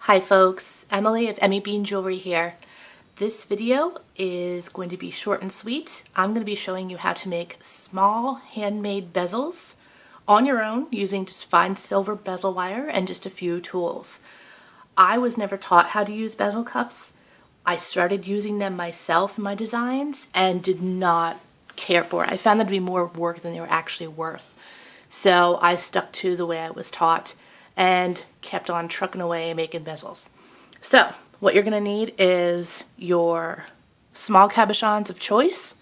Hi folks, Emily of Emmy Bean Jewelry here. This video is going to be short and sweet. I'm going to be showing you how to make small handmade bezels on your own using just fine silver bezel wire and just a few tools. I was never taught how to use bezel cups. I started using them myself in my designs and did not care for it. I found them to be more work than they were actually worth. So I stuck to the way I was taught and kept on trucking away making bezels. So what you're going to need is your small cabochons of choice,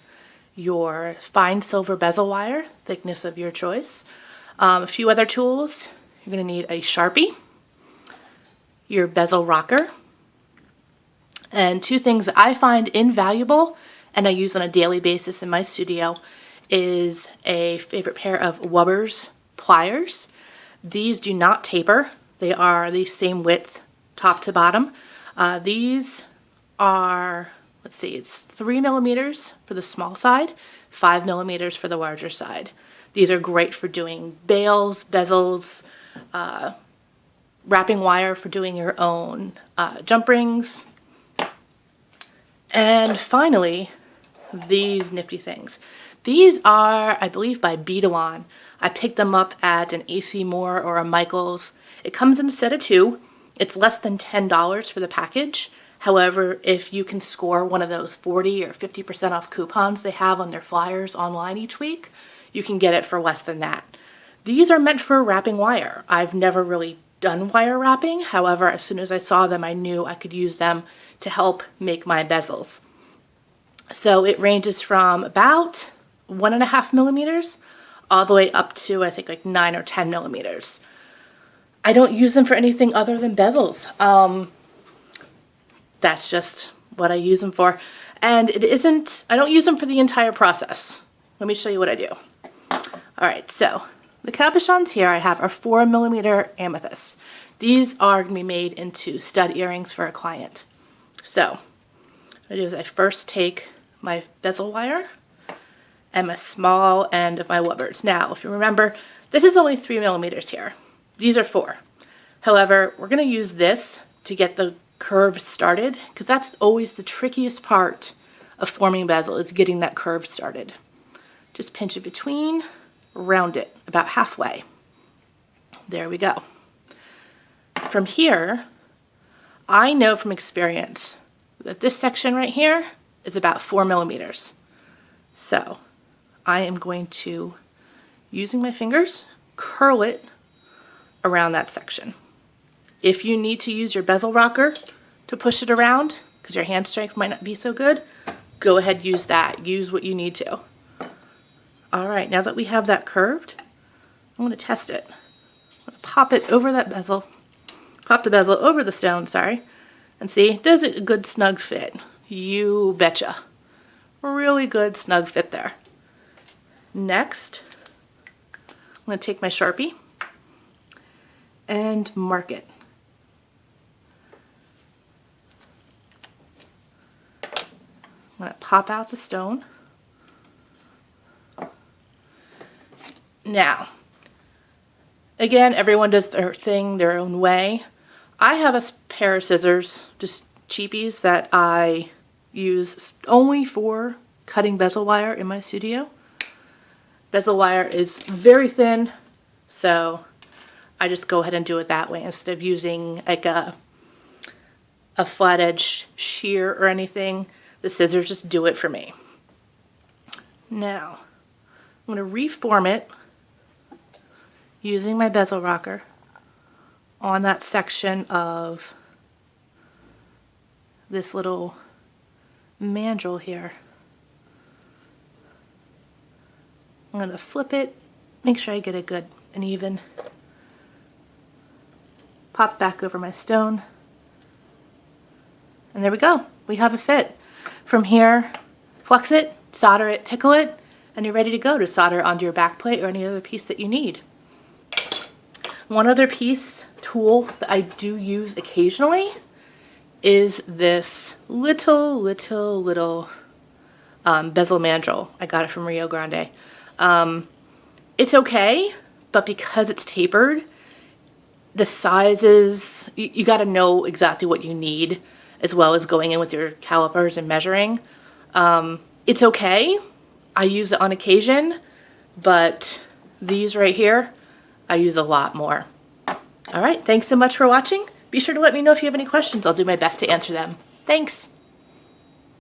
your fine silver bezel wire, thickness of your choice, a few other tools. You're going to need a Sharpie, your bezel rocker, and two things that I find invaluable and I use on a daily basis in my studio is a favorite pair of Wubbers pliers. These do not taper. They are the same width top to bottom. These are, let's see, it's 3 millimeters for the small side, 5 millimeters for the larger side. These are great for doing bails, bezels, wrapping wire for doing your own jump rings. And finally, these nifty things. These are, I believe, by Beadalon. I picked them up at an AC Moore or a Michaels. It comes in a set of 2. It's less than $10 for the package. However, if you can score one of those 40 or 50% off coupons they have on their flyers online each week, you can get it for less than that. These are meant for wrapping wire. I've never really done wire wrapping. However, as soon as I saw them, I knew I could use them to help make my bezels. So it ranges from about 1.5 millimeters all the way up to, I think, like 9 or 10 millimeters. I don't use them for anything other than bezels. That's just what I use them for. And it isn't, I don't use them for the entire process. Let me show you what I do. All right, so the cabochons here I have are 4 millimeter amethysts. These are going to be made into stud earrings for a client. So what I do is I first take my bezel wire and my small end of my Wubbers. Now, if you remember, this is only 3 millimeters here. These are 4. However, we're going to use this to get the curve started because that's always the trickiest part of forming bezel is getting that curve started. Just pinch it between, round it about halfway. There we go. From here, I know from experience that this section right here is about 4 millimeters. So I am going to, using my fingers, curl it around that section. If you need to use your bezel rocker to push it around, because your hand strength might not be so good, go ahead, use that. Use what you need to. All right, now that we have that curved, I'm going to test it. I'm going to pop it over that bezel, pop the bezel over the stone, sorry, and see, does it a good snug fit? You betcha. Really good snug fit there. Next, I'm going to take my Sharpie and mark it. I'm going to pop out the stone. Now, again, everyone does their thing their own way. I have a pair of scissors, just cheapies, that I use only for cutting bezel wire in my studio. Bezel wire is very thin, so I just go ahead and do it that way instead of using like a flat edge shear or anything. The scissors just do it for me. Now, I'm going to reform it using my bezel rocker on that section of this little mandrel here. I'm going to flip it, make sure I get a good and even. Pop back over my stone. And there we go. We have a fit. From here, flex it, solder it, pickle it, and you're ready to go to solder onto your back plate or any other piece that you need. One other tool that I do use occasionally is this little bezel mandrel. I got it from Rio Grande. It's okay, but because it's tapered, the sizes you got to know exactly what you need, as well as going in with your calipers and measuring. It's okay. I use it on occasion, but these right here, I use a lot more. All right, thanks so much for watching. Be sure to let me know if you have any questions. I'll do my best to answer them. Thanks.